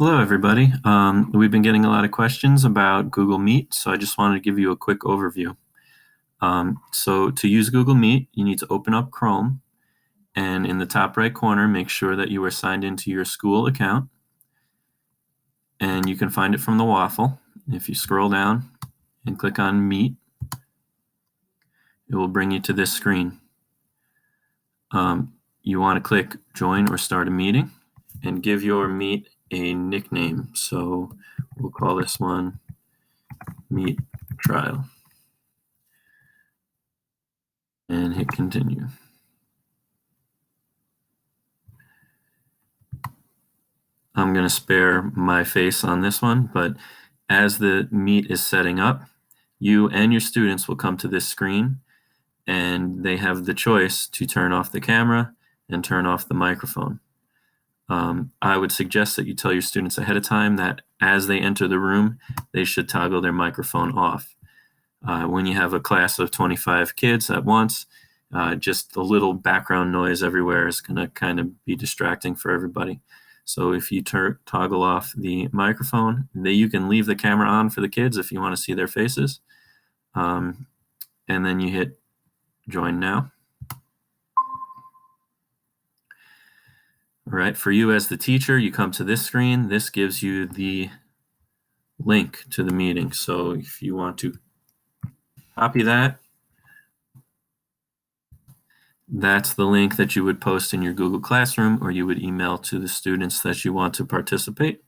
Hello, everybody. We've been getting a lot of questions about Google Meet, so I just wanted to give you a quick overview. So to use Google Meet, you need to open up Chrome, and in the top right corner, make sure that you are signed into your school account, and you can find it from the waffle. If you scroll down and click on Meet, it will bring you to this screen. You want to click Join or Start a Meeting, and give your Meet a nickname. So we'll call this one Meet Trial. And hit continue. I'm going to spare my face on this one, but as the Meet is setting up, you and your students will come to this screen, and they have the choice to turn off the camera and turn off the microphone. I would suggest that you tell your students ahead of time that as they enter the room, they should toggle their microphone off. When you have a class of 25 kids at once, just the little background noise everywhere is going to kind of be distracting for everybody. So if you toggle off the microphone, you can leave the camera on for the kids if you want to see their faces. And then you hit join now. All right, for you as the teacher, you come to this screen. This gives you the link to the meeting. So if you want to copy that, that's the link that you would post in your Google Classroom, or you would email to the students that you want to participate.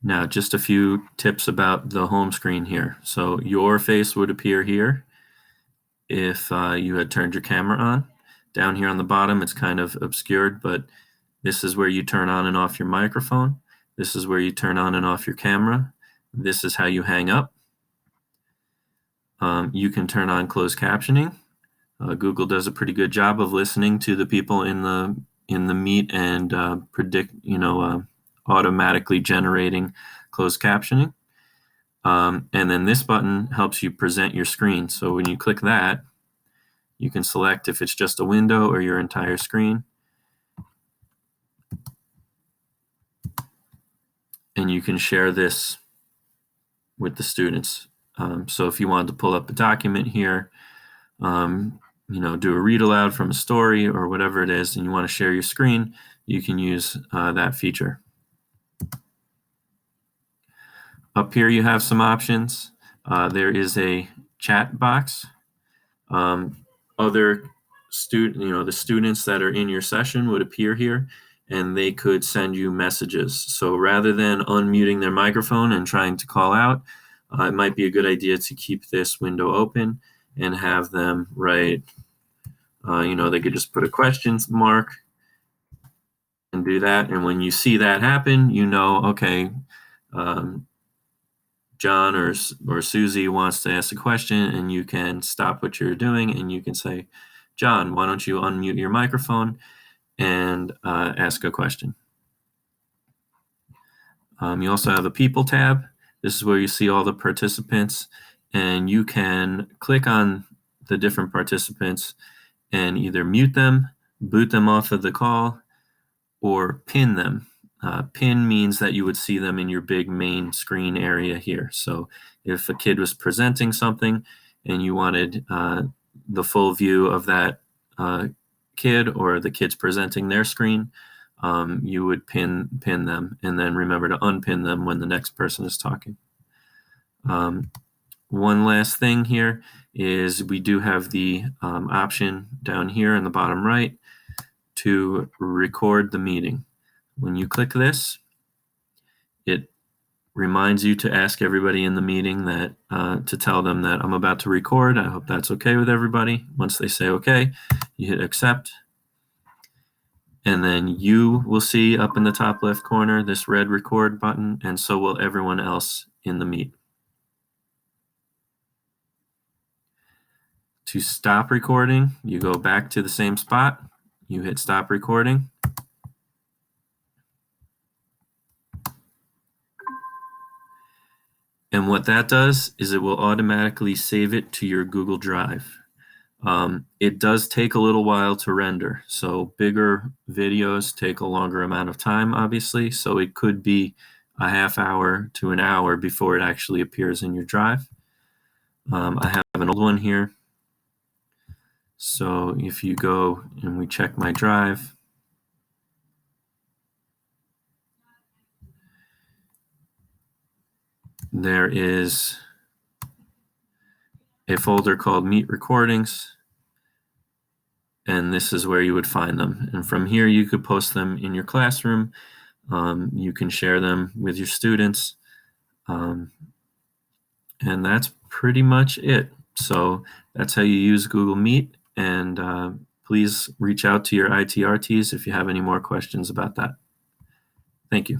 Now, just a few tips about the home screen here. So your face would appear here if you had turned your camera on. Down here on the bottom, it's kind of obscured, but this is where you turn on and off your microphone. This is where you turn on and off your camera. This is how you hang up. You can turn on closed captioning. Google does a pretty good job of listening to the people in the Meet and automatically generating closed captioning. And then this button helps you present your screen. So when you click that, you can select if it's just a window or your entire screen. And you can share this with the students. So if you wanted to pull up a document here, do a read aloud from a story or whatever it is, and you want to share your screen, you can use that feature. Up here you have some options. There is a chat box. The students that are in your session would appear here, and they could send you messages. So rather than unmuting their microphone and trying to call out, it might be a good idea to keep this window open and have them write, they could just put a question mark and do that. And when you see that happen, okay, John or Susie wants to ask a question, and you can stop what you're doing and you can say, John, why don't you unmute your microphone and ask a question. You also have a People tab. This is where you see all the participants, and you can click on the different participants and either mute them, boot them off of the call, or pin them. Pin means that you would see them in your big main screen area here. So if a kid was presenting something and you wanted the full view of that kid, or the kids presenting their screen, you would pin them, and then remember to unpin them when the next person is talking. One last thing here is we do have the option down here in the bottom right to record the meeting. When you click this, it reminds you to ask everybody in the meeting that to tell them that I'm about to record. I hope that's okay with everybody. Once they say okay, you hit accept. And then you will see up in the top left corner this red record button, and so will everyone else in the Meet. To stop recording, you go back to the same spot, you hit stop recording. And what that does is it will automatically save it to your Google Drive. It does take a little while to render, so bigger videos take a longer amount of time, obviously, so it could be a half hour to an hour before it actually appears in your drive. I have an old one here. So if you go and we check my drive, there is a folder called Meet Recordings, and this is where you would find them. And from here, you could post them in your classroom. You can share them with your students. And that's pretty much it. So that's how you use Google Meet. And please reach out to your ITRTs if you have any more questions about that. Thank you.